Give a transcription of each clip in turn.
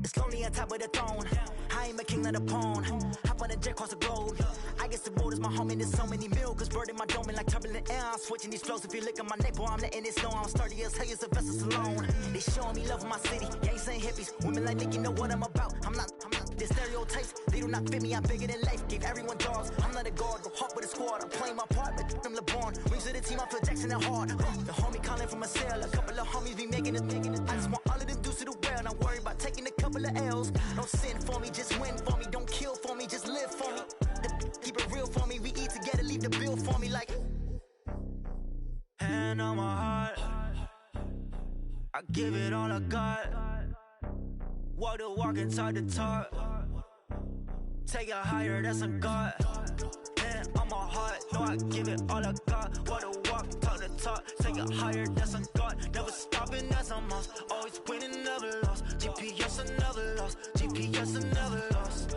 It's lonely on top of the throne. I ain't a king of the pawn. Hop on a jet across the globe. I guess the world is my home and there's so many milk. Bird in my dome and like turbulent air. I'm switching these flows. If you look at my neck, boy, I'm letting it snow. I'm sturdy as hell as a vessel alone. They showing me love in my city. Gangs ain't hippies. Women like Nick, you know what I'm about. I'm not the stereotypes. They do not fit me. I'm bigger than life. Gave everyone dogs. I'm not a guard. Go hard with a squad. I'm playing my part. But I'm LeBron. Rings of the team. I feel Jackson and hard. The homie calling from a cell. A couple of homies be making it. I just want all of them dudes to the well. Not worry about taking a couple of L's. Don't sin for me. Just win for me. Don't kill for me. Just live for me. Keep it real for me. We eat together. Leave the bill for me like. Hand on my heart. I give it all I got. Walk the walk and talk the talk. Take it higher, that's a God. Hand on my heart, no, I give it all I got. Walk the walk, talk the talk. Take it higher, that's a God. Never stopping, that's a must. Always winning, never lost. GPS, I never lost. GPS, I never lost.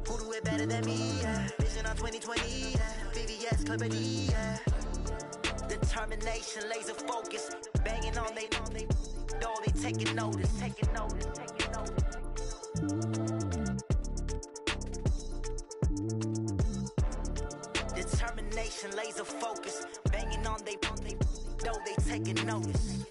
Who do it better than me? Yeah. Vision on 2020, yeah. VVS, Clippity, yeah. Determination, laser focus. Banging on they know they taking notice. Determination, laser focus. Banging on they know they taking notice.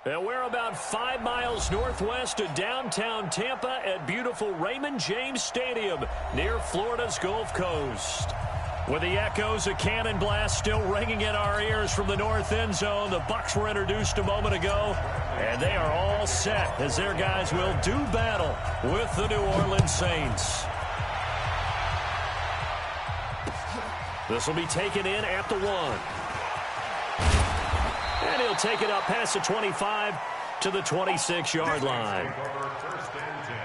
And we're about 5 miles northwest of downtown Tampa at beautiful Raymond James Stadium near Florida's Gulf Coast. With the echoes of cannon blast still ringing in our ears from the north end zone, the Bucs were introduced a moment ago, and they are all set as their guys will do battle with the New Orleans Saints. This will be taken in at the 1. And he'll take it up past the 25 to the 26-yard line. First and 10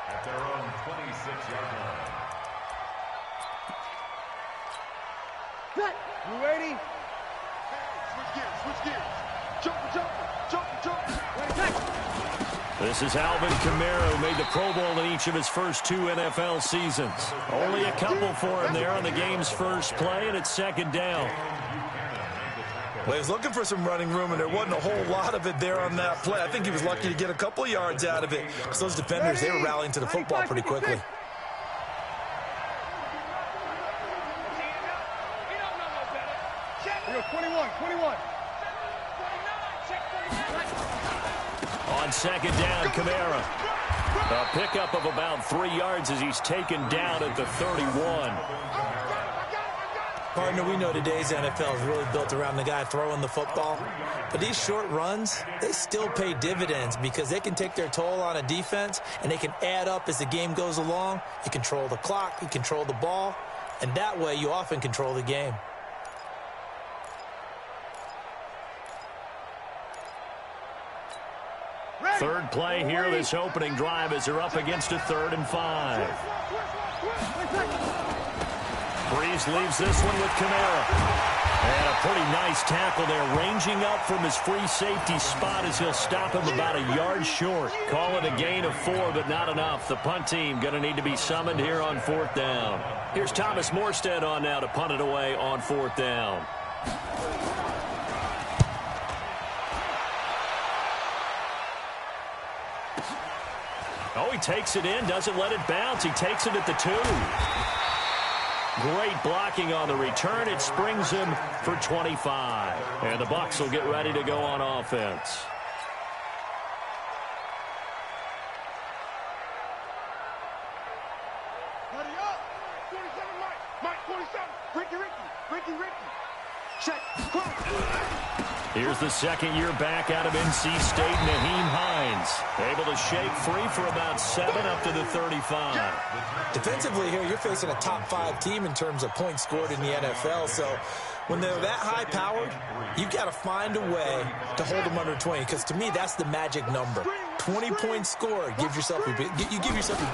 at their own 26-yard line. You ready? Switch gears. Jump. This is Alvin Kamara, who made the Pro Bowl in each of his first 2 NFL seasons. Only a couple for him there on the game's first play, and it's second down. Well, he was looking for some running room, and there wasn't a whole lot of it there on that play. I think he was lucky to get a couple yards out of it, because those defenders, they were rallying to the football pretty quickly. On second down, Kamara. A pickup of about 3 yards as he's taken down at the 31. Partner, we know today's NFL is really built around the guy throwing the football. But these short runs, they still pay dividends because they can take their toll on a defense, and they can add up as the game goes along. You control the clock, you control the ball, and that way you often control the game. Third play here, this opening drive, as they're up against a 3rd and 5. Breeze leaves this one with Kamara. And a pretty nice tackle there, ranging up from his free safety spot as he'll stop him about a yard short. Call it a gain of 4, but not enough. The punt team going to need to be summoned here on 4th down. Here's Thomas Morstead on now to punt it away on 4th down. Oh, he takes it in, doesn't let it bounce. He takes it at the 2. Great blocking on the return. It springs him for 25. And the Bucs will get ready to go on offense. Ready up. 27, Mike, 27. Ricky. Check. Here's the second-year back out of NC State, Naheem Hines. Able to shake free for about 7 up to the 35. Defensively here, you're facing a top-5 team in terms of points scored in the NFL. So when they're that high-powered, you've got to find a way to hold them under 20. Because to me, that's the magic number. 20 points scored. You give yourself your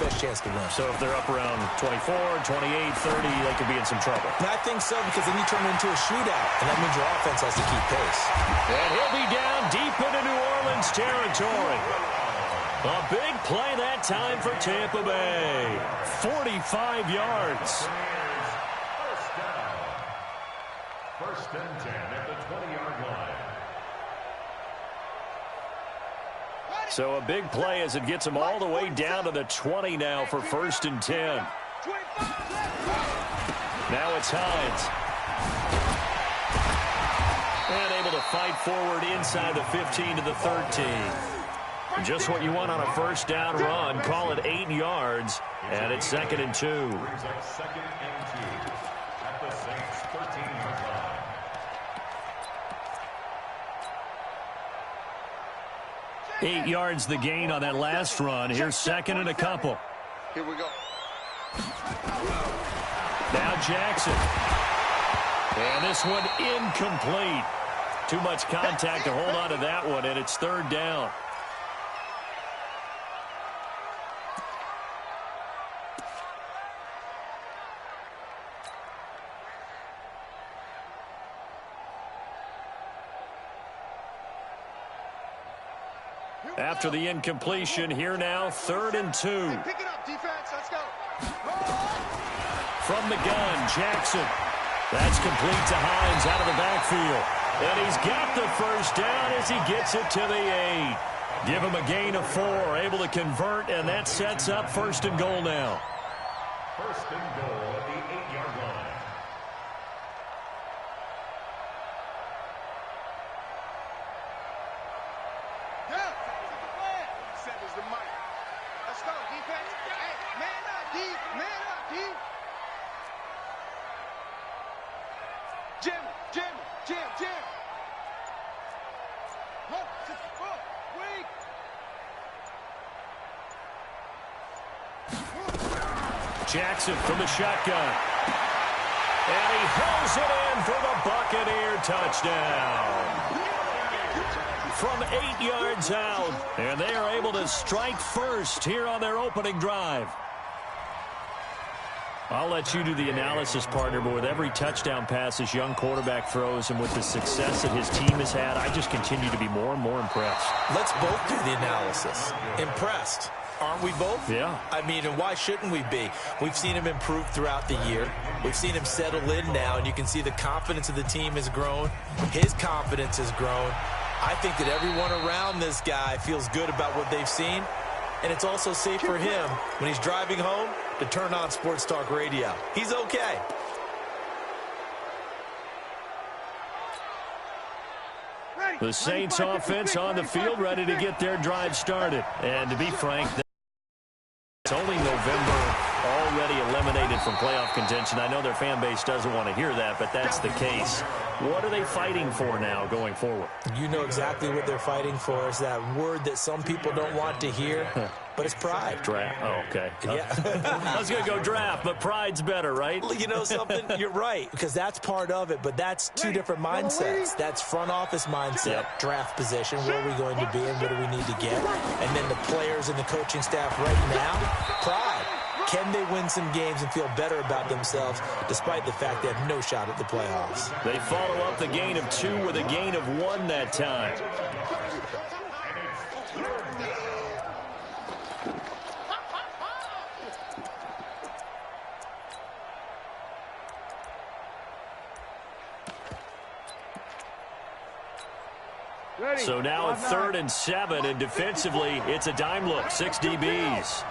best chance to win. So if they're up around 24, 28, 30, they could be in some trouble. And I think so, because then you turn it into a shootout, and that means your offense has to keep pace. And he'll be down deep into New Orleans territory. A big play that time for Tampa Bay. 45 yards. First and 10 at the 20-yard line. So a big play as it gets him all the way down to the 20 now for 1st and 10. Now it's Hines. And able to fight forward inside the 15 to the 13. Just what you want on a 1st down run. Call it 8 yards. And it's 2nd and 2. Brings up 2nd and 2 at the Saints' 13-yard line. 8 yards the gain on that last run. Here's 2nd and a couple. Here we go. Now Jackson. And this one incomplete. Too much contact to hold on to that one, and it's 3rd down. After the incompletion, here now, 3rd and 2. Pick it up, defense. Let's go. From the gun, Jackson. That's complete to Hines out of the backfield. And he's got the 1st down as he gets it to the 8. Give him a gain of 4, able to convert, and that sets up 1st and goal now. 1st and goal at the 8-yard line. Let's go, defense. Hey, man up, D. Jim. Wait. Jackson from the shotgun. And he holds it in for the Buccaneer touchdown. From 8 yards out. And they are able to strike first here on their opening drive. I'll let you do the analysis, partner, but with every touchdown pass this young quarterback throws and with the success that his team has had, I just continue to be more and more impressed. Let's both do the analysis. Impressed. Aren't we both? Yeah. I mean, and why shouldn't we be? We've seen him improve throughout the year. We've seen him settle in now, and you can see the confidence of the team has grown. His confidence has grown. I think that everyone around this guy feels good about what they've seen, and it's also safe for him when he's driving home to turn on Sports Talk Radio. He's okay. The Saints offense on the field, ready to get their drive started. And to be frank, it's only November, already eliminated from playoff contention. I know their fan base doesn't want to hear that, but that's the case. What are they fighting for now going forward? You know exactly what they're fighting for. Is that word that some people don't want to hear, but it's pride. Draft. Oh, okay. Yeah. I was going to go draft, but pride's better, right? You know something? You're right, because that's part of it, but that's two different mindsets. That's front office mindset, draft position, where are we going to be and what do we need to get? And then the players and the coaching staff right now, pride. Can they win some games and feel better about themselves despite the fact they have no shot at the playoffs? They follow up the gain of 2 with a gain of 1 that time. So now at 3rd and 7, and defensively, it's a dime look. 6 DBs.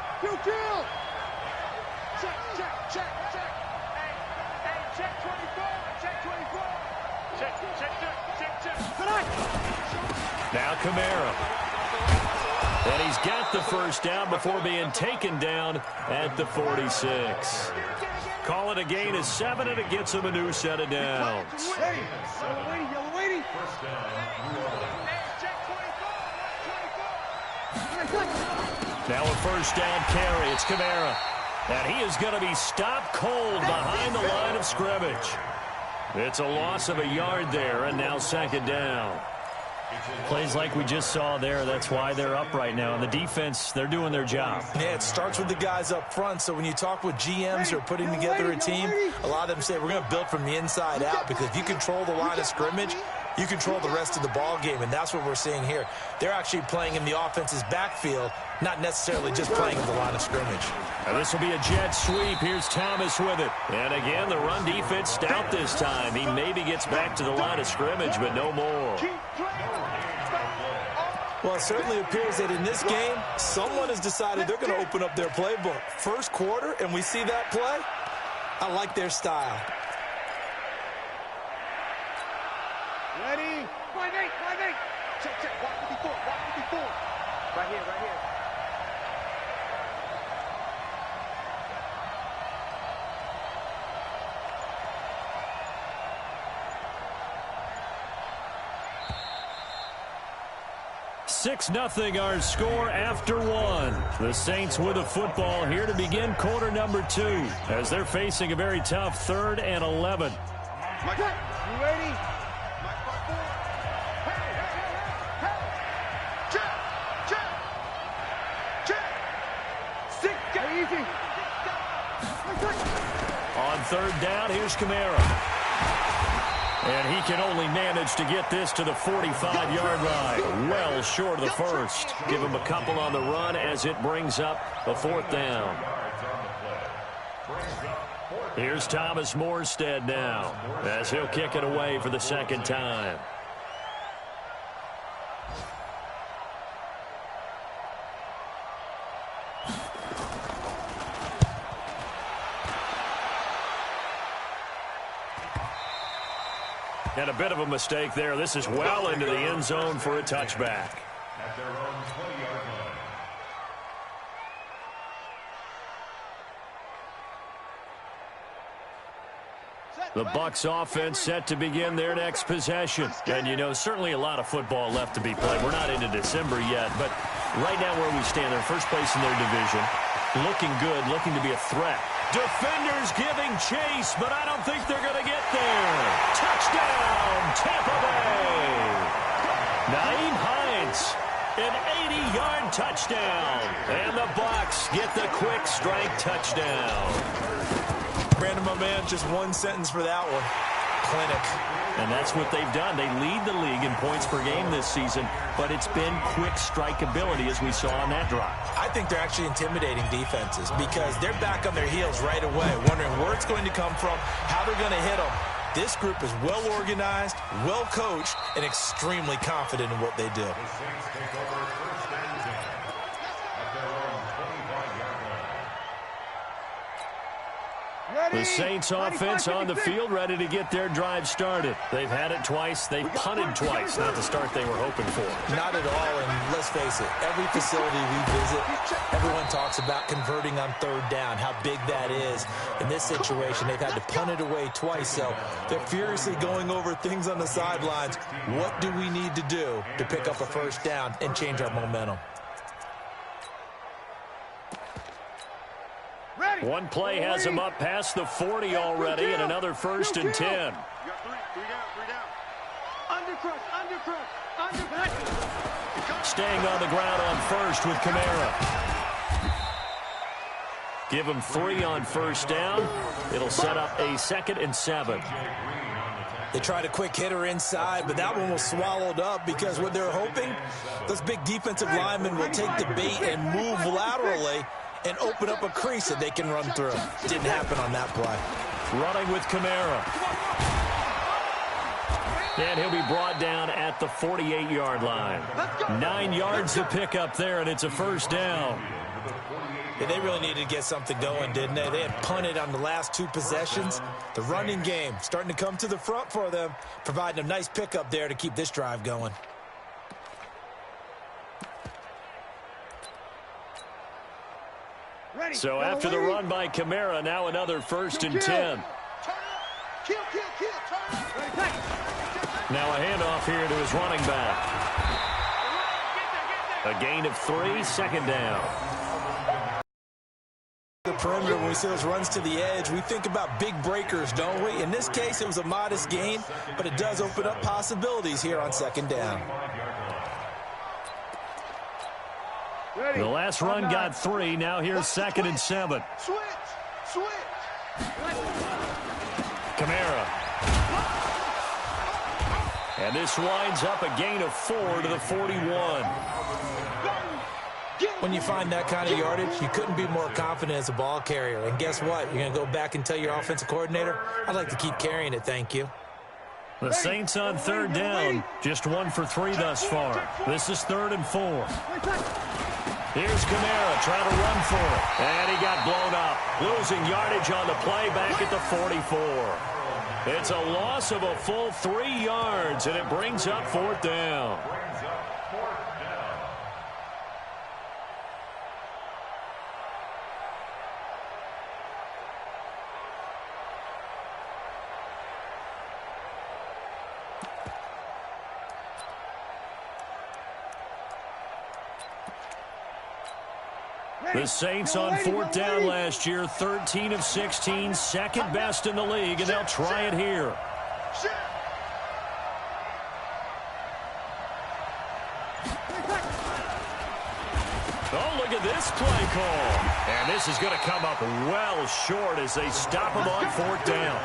Check, check, check, check. Hey, check 24, check 24. Check. Now Kamara. And he's got the first down before being taken down at the 46. Call it a gain of 7, and it gets him a new set of downs. Yellow lady. Now a first down carry. It's Kamara. And he is going to be stopped cold behind the line of scrimmage. It's a loss of a yard there, and now 2nd down. Plays like we just saw there. That's why they're up right now. And the defense, they're doing their job. Yeah, it starts with the guys up front. So when you talk with GMs who are putting together a team, a lot of them say we're going to build from the inside out, because if you control the line of scrimmage, you control the rest of the ball game, and that's what we're seeing here. They're actually playing in the offense's backfield, not necessarily just playing in the line of scrimmage. Now this will be a jet sweep. Here's Thomas with it. And again, the run defense stout this time. He maybe gets back to the line of scrimmage, but no more. Well, it certainly appears that in this game, someone has decided they're going to open up their playbook. First quarter, and we see that play. I like their style. Ready? Line 8. Check. Walk before. Right here. Six 0 our score after 1. The Saints with a football here to begin quarter number 2, as they're facing a very tough 3rd and 11. Mike, you ready? On 3rd down, here's Kamara. And he can only manage to get this to the 45-yard line. Well short of the first. Give him a couple on the run as it brings up a 4th down. Here's Thomas Morstead now, as he'll kick it away for the 2nd time. And a bit of a mistake there. This is well into the end zone for a touchback. At their own 20-yard line. The Bucs offense set to begin their next possession. And, you know, certainly a lot of football left to be played. We're not into December yet, but right now where we stand, they're first place in their division. Looking good, looking to be a threat. Defenders giving chase, but I don't think they're going to get there. Touchdown, Tampa Bay. Naeem Hines, an 80-yard touchdown. And the Bucs get the quick strike touchdown. Brandon, my man, just one sentence for that one. Clinic. And that's what they've done. They lead the league in points per game this season, but it's been quick strike ability as we saw on that drive. I think they're actually intimidating defenses because they're back on their heels right away, wondering where it's going to come from, how they're going to hit them. This group is well organized, well coached, and extremely confident in what they do. The Saints take over 1st and 10 at their own 25-yard line. The Saints offense on the field, ready to get their drive started. They've had it twice. They've punted twice. Not the start they were hoping for. Not at all, and let's face it, every facility we visit, everyone talks about converting on 3rd down, how big that is. In this situation, they've had to punt it away twice, so they're furiously going over things on the sidelines. What do we need to do to pick up a 1st down and change our momentum? One play has him up past the 40 already, and another 1st and 10. You got 3 down. Undercrush. Staying on the ground on 1st with Kamara. Give them 3 on first down. It'll set up a 2nd and 7. They tried a quick hitter inside, but that one was swallowed up because what they're hoping, those big defensive linemen will take the bait and move laterally and open up a crease that they can run through. Didn't happen on that play. Running with Kamara. And he'll be brought down at the 48-yard line. 9 yards to pick up there, and it's a first down. Yeah, they really needed to get something going, didn't they? They had punted on the last 2 possessions. The running game starting to come to the front for them, providing a nice pickup there to keep this drive going. So after the run by Kamara, now another 1st and 10. Now a handoff here to his running back. A gain of 3, 2nd down. The perimeter, when we see those runs to the edge, we think about big breakers, don't we? In this case, it was a modest gain, but it does open up possibilities here on 2nd down. The last run got 3. Now here's 2nd and 7. Switch. Kamara. And this winds up a gain of 4 to the 41. When you find that kind of yardage, you couldn't be more confident as a ball carrier. And guess what? You're going to go back and tell your offensive coordinator, I'd like to keep carrying it, thank you. The Saints on 3rd down, just 1 for 3 thus far. This is 3rd and 4. Here's Kamara trying to run for it. And he got blown up. Losing yardage on the play back at the 44. It's a loss of a full 3 yards, and it brings up 4th down. The Saints on 4th down last year, 13 of 16, 2nd best in the league, and they'll try it here. Oh, look at this play call. And this is going to come up well short as they stop him on 4th down.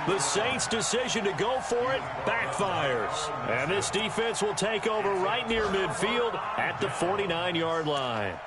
The Saints' decision to go for it backfires. And this defense will take over right near midfield at the 49-yard line.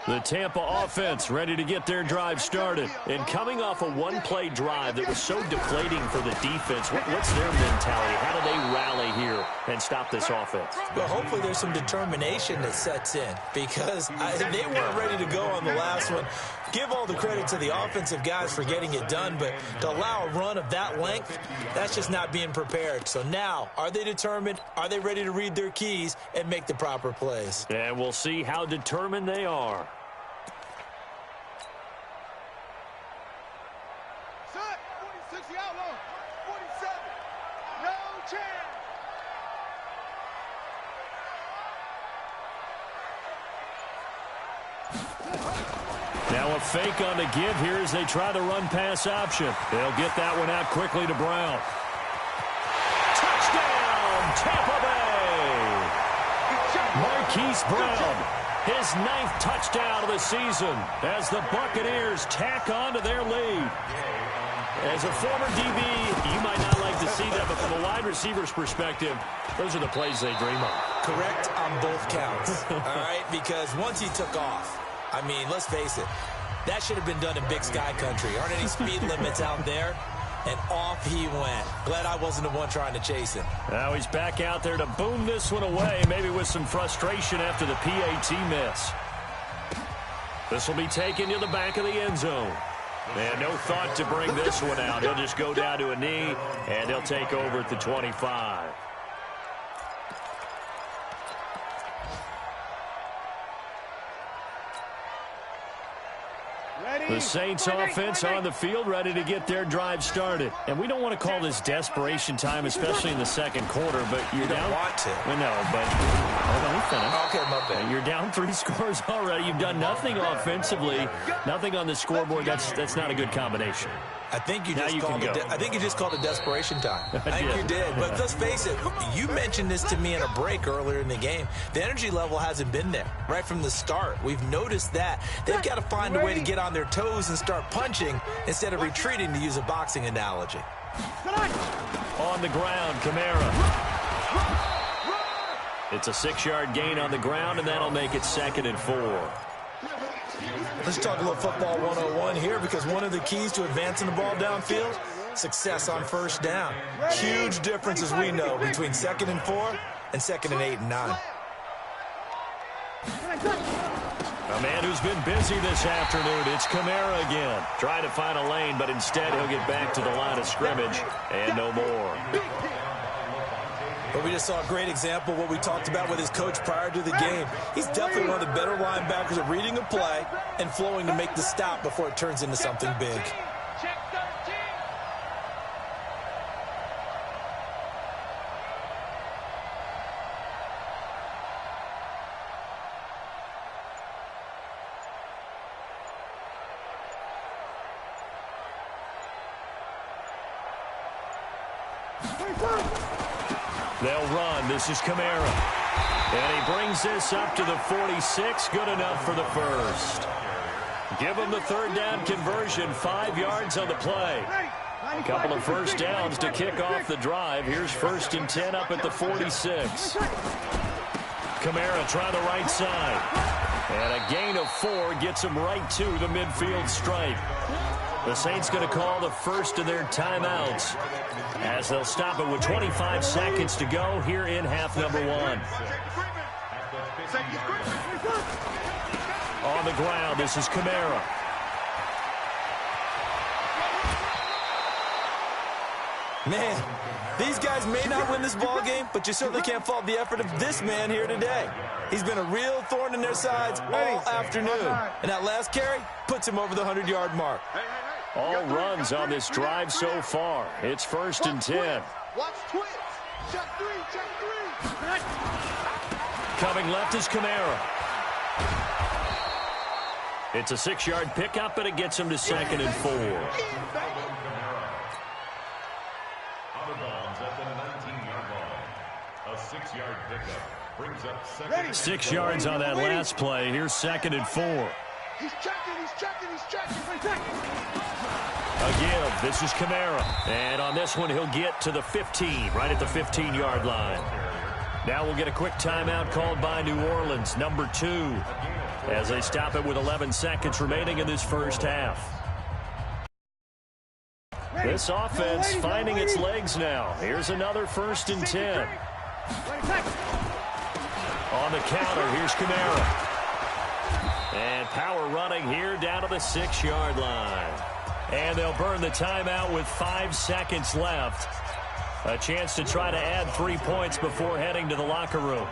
The Tampa offense ready to get their drive started. And coming off a one-play drive that was so deflating for the defense, what's their mentality? How do they rally here and stop this offense? Well, hopefully there's some determination that sets in because they weren't ready to go on the last one. Give all the credit to the offensive guys for getting it done, but to allow a run of that length, that's just not being prepared. So now, are they determined? Are they ready to read their keys and make the proper plays? And we'll see how determined they are. Now a fake on the give here as they try the run-pass option. They'll get that one out quickly to Brown. Touchdown, Tampa Bay! Marquise Brown, his 9th touchdown of the season as the Buccaneers tack on to their lead. As a former DB, you might not like to see that, but from a wide receiver's perspective, those are the plays they dream of. Correct on both counts, all right? Because once he took off, I mean, let's face it, that should have been done in Big Sky Country. Aren't any speed limits out there? And off he went. Glad I wasn't the one trying to chase him. Now he's back out there to boom this one away, maybe with some frustration after the PAT miss. This will be taken to the back of the end zone. And no thought to bring this one out. He'll just go down to a knee, and they'll take over at the 25. The Saints offense on the field ready to get their drive started. And we don't want to call this desperation time, especially in the second quarter, but you're down. You don't want to. Well, no, but hold on, we finished. Okay, my bad. You're down 3 scores already. You've done nothing offensively, nothing on the scoreboard. That's not a good combination. I think you just called it desperation time. I think you did. But let's face it, you mentioned this to me in a break earlier in the game. The energy level hasn't been there right from the start. We've noticed that. They've got to find a way to get on their toes and start punching instead of retreating, to use a boxing analogy. On the ground, Kamara. It's a 6-yard gain on the ground, and that'll make it 2nd and 4. Let's talk a little football 101 here, because one of the keys to advancing the ball downfield, success on first down. Huge difference, as we know, between 2nd and 4 and 2nd and 8 and 9. A man who's been busy this afternoon, it's Kamara again. Trying to find a lane, but instead he'll get back to the line of scrimmage and no more. But we just saw a great example of what we talked about with his coach prior to the game. He's definitely one of the better linebackers at reading a play and flowing to make the stop before it turns into something big. They'll run. This is Kamara. And he brings this up to the 46. Good enough for the first. Give him the 3rd down conversion. 5 yards on the play. A couple of first downs to kick off the drive. Here's 1st and 10 up at the 46. Kamara try the right side. And a gain of 4 gets him right to the midfield stripe. The Saints going to call the first of their timeouts as they'll stop it with 25 seconds to go here in half number 1. On the ground, this is Kamara. Man, these guys may not win this ball game, but you certainly can't fault the effort of this man here today. He's been a real thorn in their sides all afternoon, and that last carry puts him over the 100-yard mark. All runs on this drive so far. It's 1st and 10. Watch twitch. Check 3, check 3. Coming left is Kamara. It's a 6-yard pickup, but it gets him to 2nd and 4. Out of bounds at the 19-yard line. A 6-yard pickup brings up 2nd. 6 yards on that last play. Here's 2nd and 4. He's checking. A give. This is Kamara. And on this one, he'll get to the 15, right at the 15-yard line. Now we'll get a quick timeout called by New Orleans, number 2, as they stop it with 11 seconds remaining in this first half. This offense finding its legs now. Here's another 1st and 10. On the counter, here's Kamara. And power running here down to the 6-yard line. And they'll burn the timeout with 5 seconds left. A chance to try to add 3 points before heading to the locker room.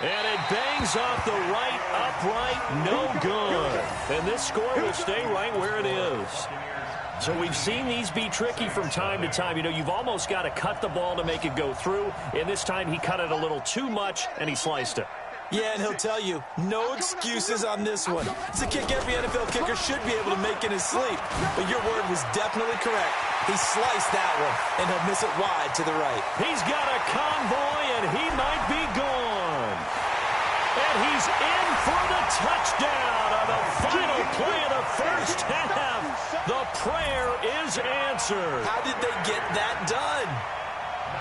And it bangs off the right upright, no good. And this score will stay right where it is. So we've seen these be tricky from time to time. You know, you've almost got to cut the ball to make it go through. And this time he cut it a little too much, and he sliced it. Yeah, and he'll tell you, no excuses on this one. It's a kick every NFL kicker should be able to make in his sleep. But your word was definitely correct. He sliced that one, and he'll miss it wide to the right. He's got a convoy, and he might be gone. And he's in for the touchdown on the final play of the first half. The prayer is answered. How did they get that done?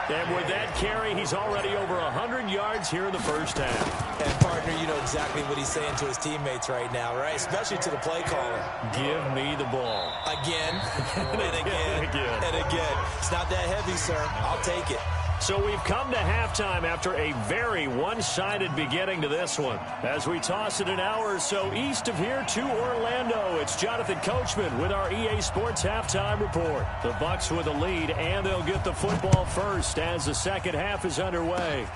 And with that carry, he's already over 100 yards here in the first half. And, partner, you know exactly what he's saying to his teammates right now, right? Especially to the play caller. Give me the ball. Again, and again, and again. It's not that heavy, sir. I'll take it. So we've come to halftime after a very one-sided beginning to this one. As we toss it an hour or so east of here to Orlando, it's Jonathan Coachman with our EA Sports Halftime Report. The Bucs with a lead, and they'll get the football first as the second half is underway.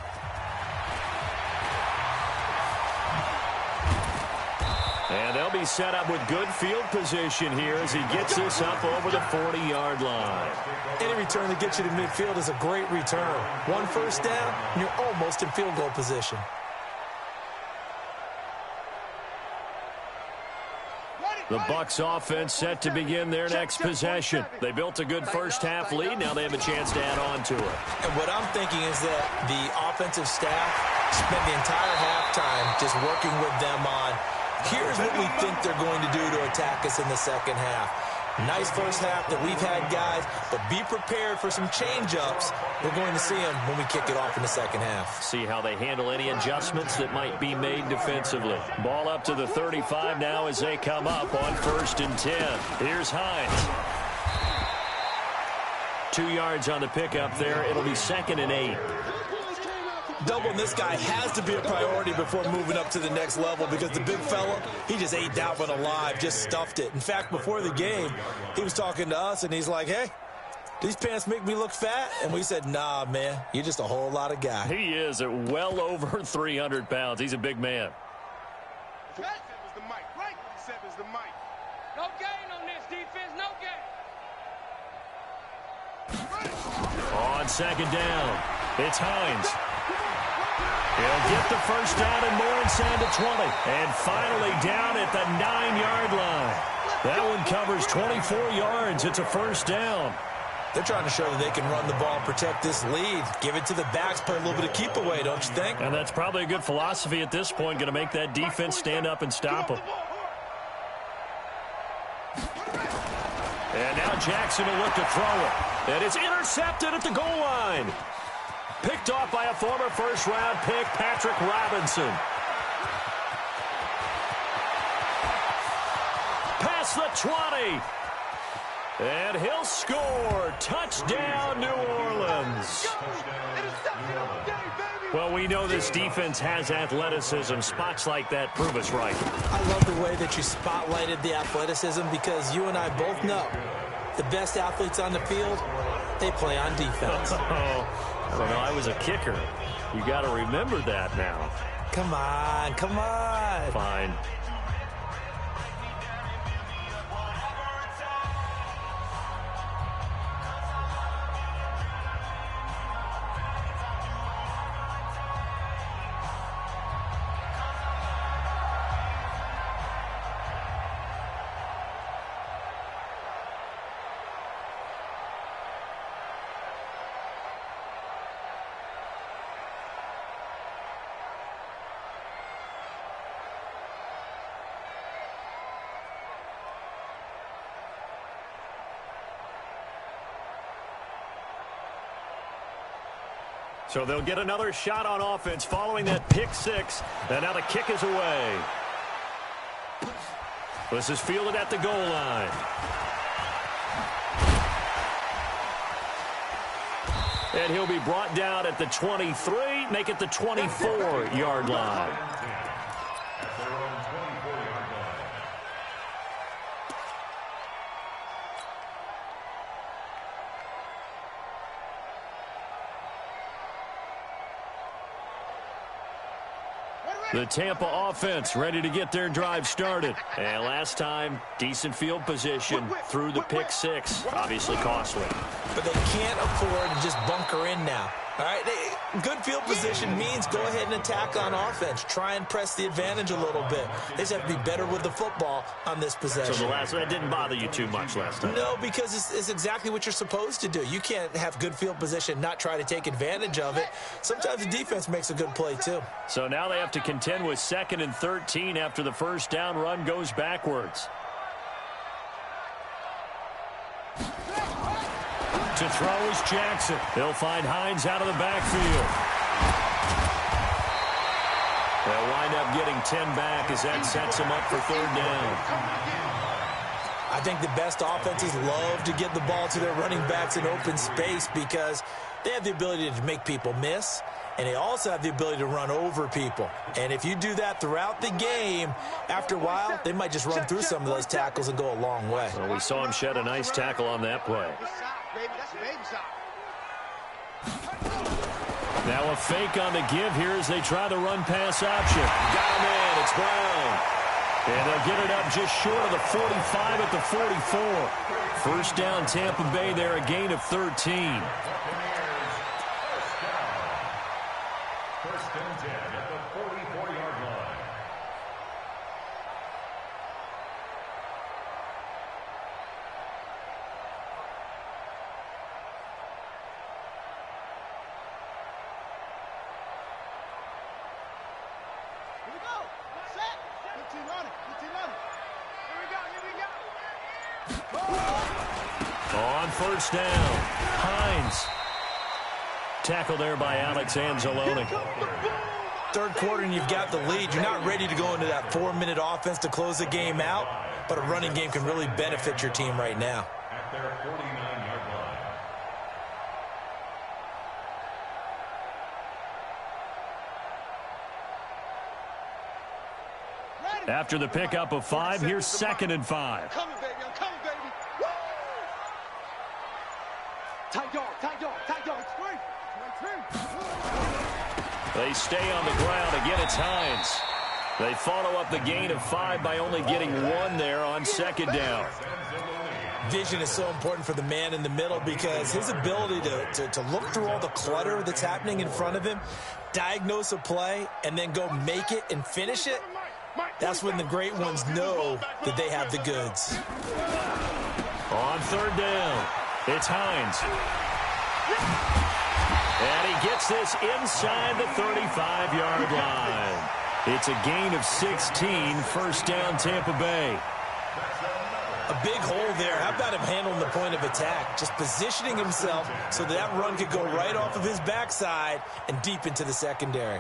And they'll be set up with good field position here as he gets this up over the 40-yard line. Any return that gets you to midfield is a great return. 1 first down, and you're almost in field goal position. The Bucs offense set to begin their next possession. They built a good first-half lead. Now they have a chance to add on to it. And what I'm thinking is that the offensive staff spent the entire halftime just working with them on, here's what we think they're going to do to attack us in the second half. Nice first half that we've had, guys, but be prepared for some change-ups. We're going to see them when we kick it off in the second half. See how they handle any adjustments that might be made defensively. Ball up to the 35 now as they come up on 1st and 10. Here's Hines. 2 yards on the pickup there. It'll be 2nd and 8. Doubling this guy has to be a priority before moving up to the next level because the big fella, he just ate that one alive, just stuffed it. In fact, before the game, he was talking to us, and he's like, hey, these pants make me look fat? And we said, nah, man, you're just a whole lot of guy. He is at well over 300 pounds. He's a big man. No gain on this defense, no gain. On 2nd down, it's Hines. He'll get the first down and more inside the 20. And finally down at the 9-yard line. That one covers 24 yards. It's a first down. They're trying to show that they can run the ball, protect this lead. Give it to the backs, play a little bit of keep away, don't you think? And that's probably a good philosophy at this point. Going to make that defense stand up and stop them. And now Jackson will look to throw it. And it's intercepted at the goal line. Picked off by a former first-round pick, Patrick Robinson. Past the 20. And he'll score. Touchdown, New Orleans. Well, we know this defense has athleticism. Spots like that prove us right. I love the way that you spotlighted the athleticism because you and I both know the best athletes on the field, they play on defense. I don't know. I was a kicker. You got to remember that now. Come on, come on. Fine. So they'll get another shot on offense following that pick six. And now the kick is away. This is fielded at the goal line. And he'll be brought down at the 23, make it the 24-yard line. The Tampa offense ready to get their drive started. And last time, decent field position through the pick six. Obviously costly. But they can't afford to just bunker in now. All right, good field position means go ahead and attack on offense. Try and press the advantage a little bit. They just have to be better with the football on this possession. So the last one didn't bother you too much last time? No, because it's exactly what you're supposed to do. You can't have good field position, not try to take advantage of it. Sometimes the defense makes a good play, too. So now they have to contend with 2nd and 13 after the first down run goes backwards. To throw is Jackson. They'll find Hines out of the backfield. They'll wind up getting 10 back as that sets them up for 3rd down. I think the best offenses love to get the ball to their running backs in open space because they have the ability to make people miss, and they also have the ability to run over people. And if you do that throughout the game, after a while, they might just run through some of those tackles and go a long way. Well, we saw him shed a nice tackle on that play. Now a fake on the give here as they try the run-pass option. Got him in. It's Brown. And they'll get it up just short of the 45 at the 44. First down, Tampa Bay there, a gain of 13. First and 10 at the 44-yard line. On first down, Hines. Tackle there by Alex Anzalone. Third quarter and you've got the lead. You're not ready to go into that 4-minute offense to close the game out, but a running game can really benefit your team right now. At their 49-yard line. After the pickup of 5, here's 2nd and 5. I'm coming, baby. Woo! Tight dog. They stay on the ground. Again, it's Hines. They follow up the gain of 5 by only getting 1 there on 2nd down. Vision is so important for the man in the middle because his ability to look through all the clutter that's happening in front of him, diagnose a play, and then go make it and finish it, that's when the great ones know that they have the goods. On 3rd down, it's Hines. And he gets this inside the 35-yard line. It's a gain of 16, first down Tampa Bay. A big hole there. How about him handling the point of attack? Just positioning himself so that run could go right off of his backside and deep into the secondary.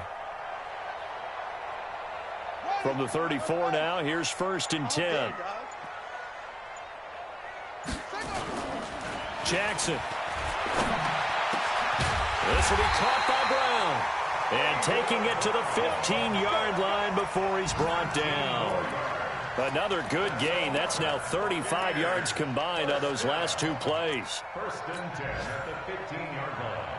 From the 34 now, here's 1st and 10. Jackson. This will be caught by Brown. And taking it to the 15-yard line before he's brought down. Another good gain. That's now 35 yards combined on those last 2 plays. 1st and 10 at the 15-yard line.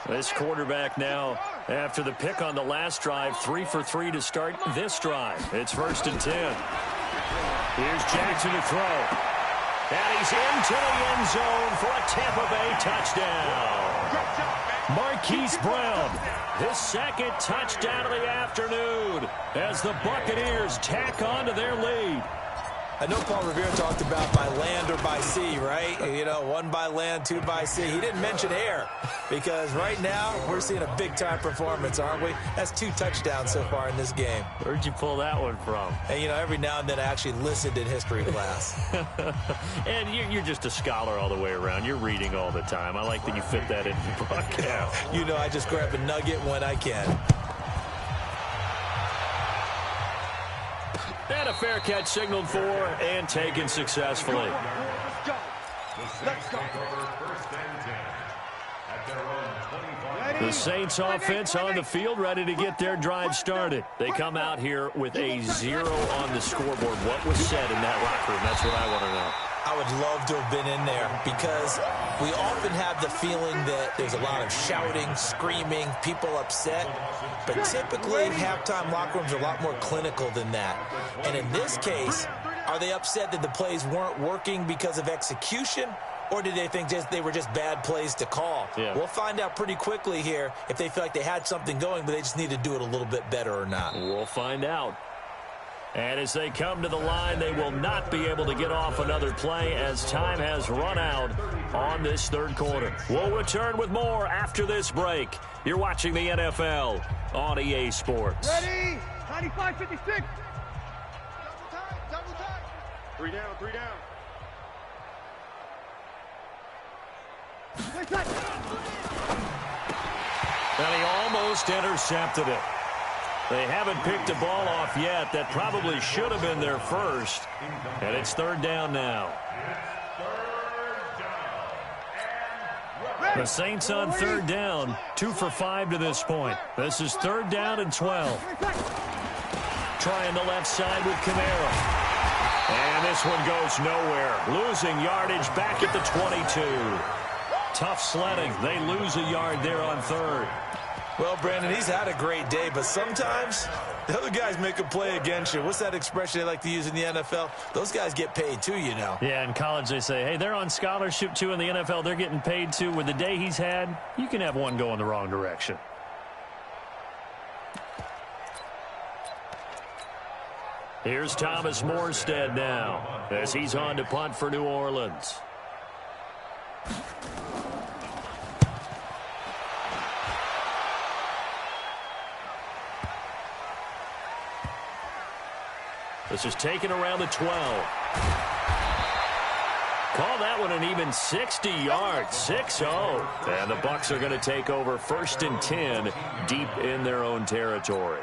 This quarterback now, after the pick on the last drive, 3 for 3 to start this drive. It's 1st and 10. Here's Jackson to throw. And he's into the end zone for a Tampa Bay touchdown. Marquise Brown, his 2nd touchdown of the afternoon as the Buccaneers tack on to their lead. I know Paul Revere talked about by land or by sea, right? You know, 1 by land, 2 by sea. He didn't mention air because right now we're seeing a big-time performance, aren't we? That's 2 touchdowns so far in this game. Where'd you pull that one from? And, you know, every now and then I actually listened in history class. And you're just a scholar all the way around. You're reading all the time. I like that you fit that into the broadcast. You know, I just grab a nugget when I can. And a fair catch signaled for and taken successfully. Let's go. Let's go. 1st and 10 at their own 25. The Saints offense on the field, ready to get their drive started. They come out here with a 0 on the scoreboard. What was said in that locker room? That's what I want to know. I would love to have been in there because we often have the feeling that there's a lot of shouting, screaming, people upset. But typically, halftime locker rooms are a lot more clinical than that. And in this case, are they upset that the plays weren't working because of execution? Or did they think they were just bad plays to call? Yeah. We'll find out pretty quickly here if they feel like they had something going, but they just need to do it a little bit better or not. We'll find out. And as they come to the line, they will not be able to get off another play as time has run out on this 3rd quarter. We'll return with more after this break. You're watching the NFL on EA Sports. Ready? 95-56. Double time. 3 down. And he almost intercepted it. They haven't picked a ball off yet. That probably should have been their first. And it's 3rd down now. The Saints on 3rd down, 2 for 5 to this point. This is 3rd down and 12. Trying the left side with Camaro. And this one goes nowhere. Losing yardage back at the 22. Tough sledding. They lose a yard there on 3rd. Well, Brandon, he's had a great day, but sometimes the other guys make a play against you. What's that expression they like to use in the NFL? Those guys get paid too, you know. Yeah, in college they say, hey, they're on scholarship too. In the NFL, they're getting paid too. With the day he's had, you can have one go in the wrong direction. Here's Thomas Morstead now as he's on to punt for New Orleans. This is taken around the 12. Call that one an even 60 yards, 6-0. And the Bucs are going to take over 1st and 10 deep in their own territory.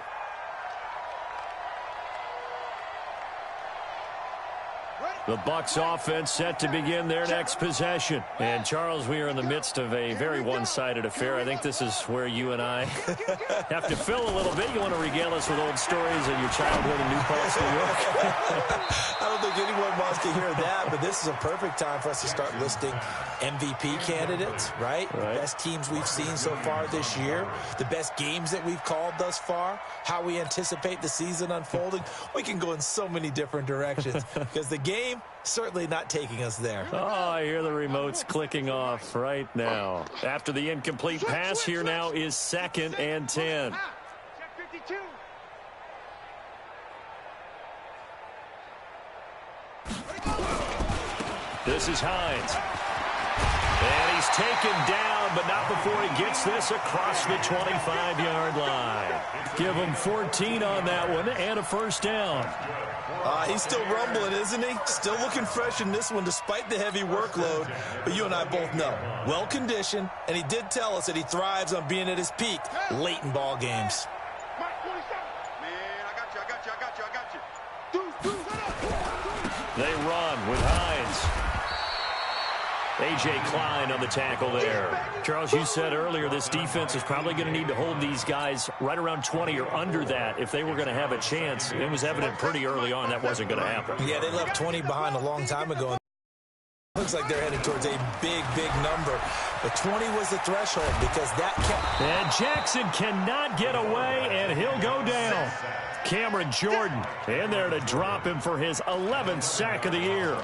The Bucs offense set to begin their next possession. And, Charles, we are in the midst of a very one-sided affair. I think this is where you and I have to fill a little bit. You want to regale us with old stories of your childhood in New Paltz, New York? I don't think anyone wants to hear that, but this is a perfect time for us to start listing MVP candidates, right? The best teams we've seen so far this year, the best games that we've called thus far, how we anticipate the season unfolding. We can go in so many different directions because the game certainly not taking us there. Oh, I hear the remotes clicking off right now. After the incomplete pass, here now is 2nd and 10. This is Hines. And he's taken down, but not before he gets this across the 25-yard line. Give him 14 on that one and a first down. He's still rumbling, isn't he? Still looking fresh in this one despite the heavy workload. But you and I both know, well-conditioned, and he did tell us that he thrives on being at his peak late in ball games. They run with Hines. A.J. Klein on the tackle there. Charles, you said earlier this defense is probably going to need to hold these guys right around 20 or under that if they were going to have a chance. It was evident pretty early on that wasn't going to happen. Yeah, they left 20 behind a long time ago. Looks like they're headed towards a big, big number. But 20 was the threshold because that kept... And Jackson cannot get away, and he'll go down. Cameron Jordan in there to drop him for his 11th sack of the year.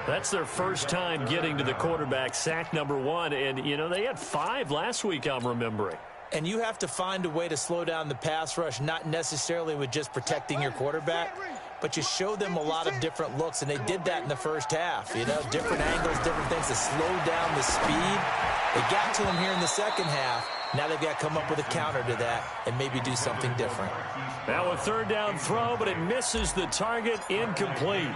That's their first time getting to the quarterback, sack number 1. And, you know, they had 5 last week, I'm remembering. And you have to find a way to slow down the pass rush, not necessarily with just protecting your quarterback, but you show them a lot of different looks, and they did that in the first half. You know, different angles, different things to slow down the speed. They got to him here in the second half. Now they've got to come up with a counter to that and maybe do something different. Now a third down throw, but it misses the target, incomplete.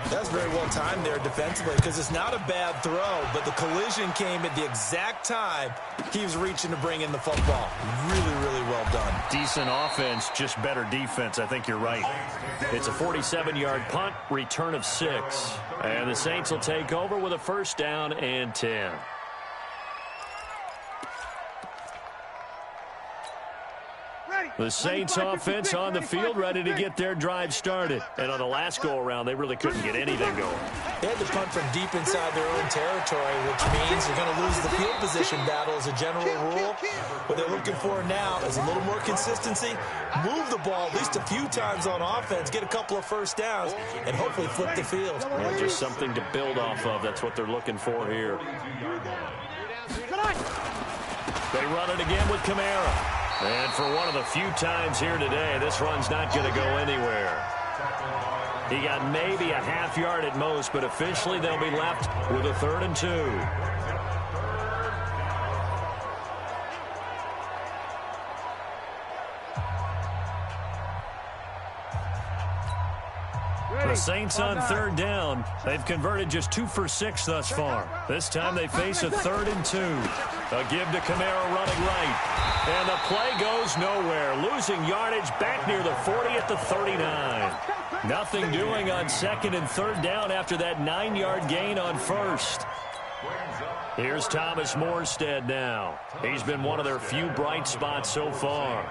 That's very well timed there defensively because it's not a bad throw, but the collision came at the exact time he was reaching to bring in the football. Really, really well done. Decent offense, just better defense. I think you're right. It's a 47-yard punt, return of 6. And the Saints will take over with a first down and 10. The Saints offense on the field ready to get their drive started. And on the last go-around, they really couldn't get anything going. They had to punt from deep inside their own territory, which means they're going to lose the field position battle as a general rule. What they're looking for now is a little more consistency, move the ball at least a few times on offense, get a couple of first downs, and hopefully flip the field. Yeah, just something to build off of. That's what they're looking for here. They run it again with Kamara. And for one of the few times here today, this run's not going to go anywhere. He got maybe a half yard at most, but officially they'll be left with a 3rd and 2. The Saints on 3rd down. They've converted just 2 for 6 thus far. This time they face a 3rd and 2. A give to Kamara running right. And the play goes nowhere. Losing yardage back near the 40 at the 39. Nothing doing on 2nd and 3rd down after that 9-yard gain on 1st. Here's Thomas Morstead now. He's been one of their few bright spots so far.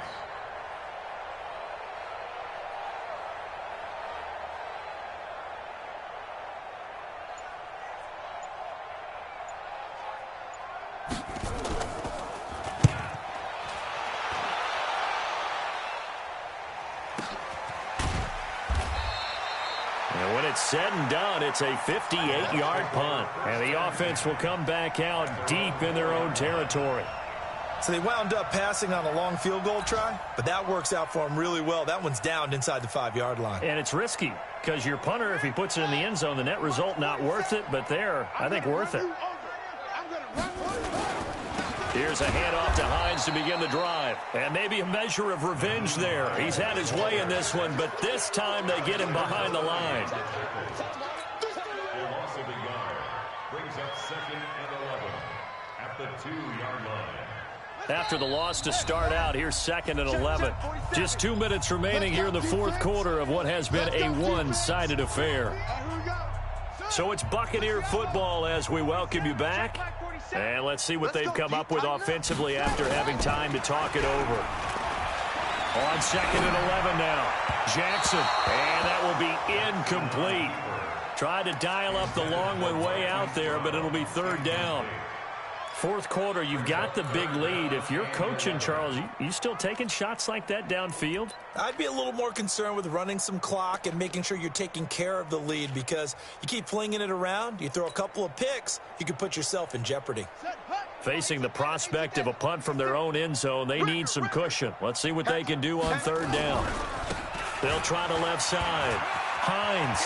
Said and done, it's a 58-yard punt. And the offense will come back out deep in their own territory. So they wound up passing on a long field goal try, but that works out for them really well. That one's down inside the 5-yard line. And it's risky because your punter, if he puts it in the end zone, the net result not worth it, but there, I think worth it. Here's a handoff to Hines to begin the drive. And maybe a measure of revenge there. He's had his way in this one, but this time they get him behind the line. A loss of a yard brings up 2nd and 11 at the 2-yard line. After the loss to start out, here's 2nd and 11. Just 2 minutes remaining here in the fourth quarter of what has been a one-sided affair. So it's Buccaneer football as we welcome you back. And let's see what they've come up with offensively after having time to talk it over. On 2nd and 11 now. Jackson. And that will be incomplete. Tried to dial up the long one way out there, but it'll be 3rd down. Fourth quarter, you've got the big lead. If you're coaching, Charles, you still taking shots like that downfield? I'd be a little more concerned with running some clock and making sure you're taking care of the lead, because you keep flinging it around, you throw a couple of picks, you can put yourself in jeopardy. Facing the prospect of a punt from their own end zone, they need some cushion. Let's see what they can do on 3rd down. They'll try the left side. Hines.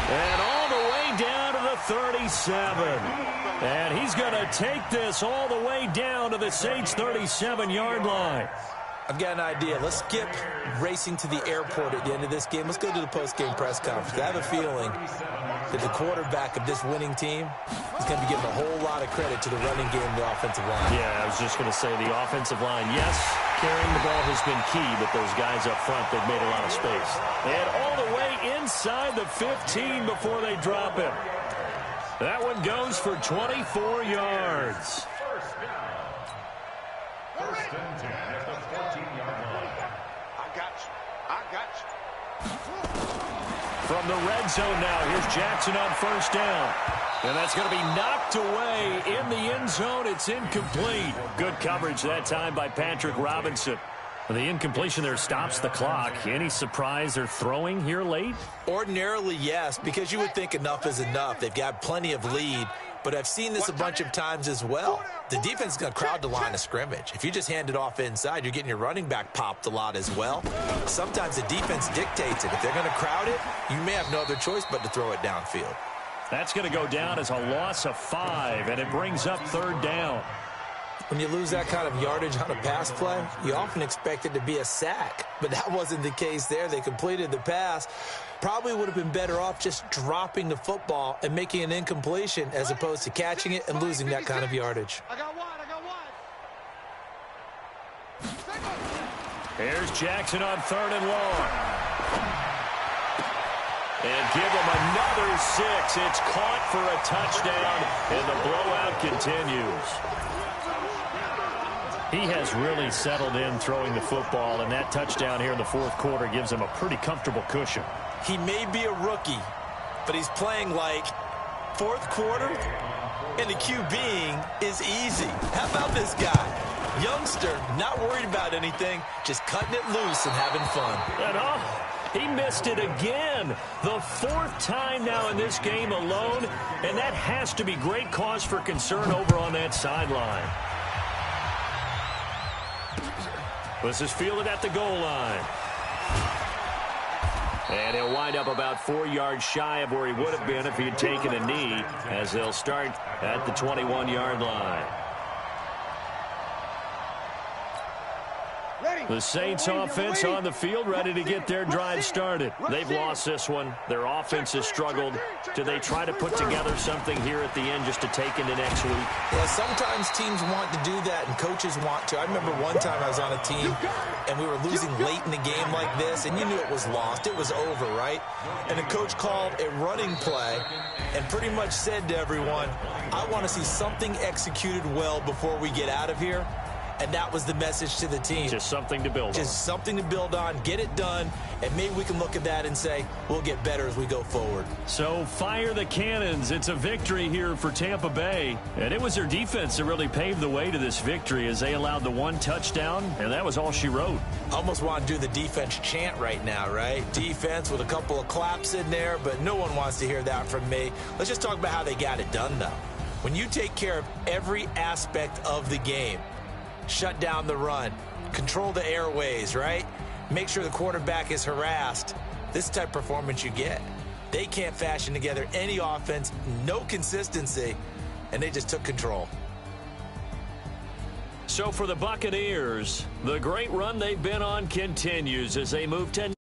And all the way down to the 37. And he's going to take this all the way down to the Saints' 37-yard line. I've got an idea. Let's skip racing to the airport at the end of this game. Let's go to the post-game press conference. I have a feeling that the quarterback of this winning team is going to be giving a whole lot of credit to the running game and the offensive line. Yeah, I was just going to say the offensive line, yes, carrying the ball has been key, but those guys up front, they've made a lot of space. And all the way inside the 15 before they drop him. That one goes for 24 yards. First and 10 at the 14-yard line. I got you. From the red zone now, here's Jackson on 1st down. And that's going to be knocked away in the end zone. It's incomplete. Good coverage that time by Patrick Robinson. The incompletion there stops the clock. Any surprise they're throwing here late? Ordinarily, yes, because you would think enough is enough. They've got plenty of lead, but I've seen this a bunch of times as well. The defense is going to crowd the line of scrimmage. If you just hand it off inside, you're getting your running back popped a lot as well. Sometimes the defense dictates it. If they're going to crowd it, you may have no other choice but to throw it downfield. That's going to go down as a loss of 5, and it brings up 3rd down. When you lose that kind of yardage on a pass play, you often expect it to be a sack. But that wasn't the case there. They completed the pass. Probably would have been better off just dropping the football and making an incompletion as opposed to catching it and losing that kind of yardage. I got one. Here's Jackson on 3rd and long. And give him another 6. It's caught for a touchdown, and the blowout continues. He has really settled in throwing the football, and that touchdown here in the fourth quarter gives him a pretty comfortable cushion. He may be a rookie, but he's playing like fourth quarter, and the QBing is easy. How about this guy? Youngster, not worried about anything, just cutting it loose and having fun. And he missed it again. The 4th time now in this game alone, and that has to be great cause for concern over on that sideline. This is fielded at the goal line. And he'll wind up about 4 yards shy of where he would have been if he had taken a knee, as they'll start at the 21-yard line. The Saints offense on the field, ready to get their drive started. They've lost this one. Their offense has struggled. Do they try to put together something here at the end just to take into next week? Yeah, sometimes teams want to do that and coaches want to. I remember one time I was on a team and we were losing late in the game like this, and you knew it was lost. It was over, right? And the coach called a running play and pretty much said to everyone, I want to see something executed well before we get out of here. And that was the message to the team. Just something to build on. Just something to build on, get it done, and maybe we can look at that and say, we'll get better as we go forward. So fire the cannons. It's a victory here for Tampa Bay. And it was their defense that really paved the way to this victory as they allowed the 1 touchdown, and that was all she wrote. Almost want to do the defense chant right now, right? Defense with a couple of claps in there, but no one wants to hear that from me. Let's just talk about how they got it done, though. When you take care of every aspect of the game, shut down the run, control the airways, right? Make sure the quarterback is harassed. This type of performance you get. They can't fashion together any offense, no consistency, and they just took control. So for the Buccaneers, the great run they've been on continues as they move 10.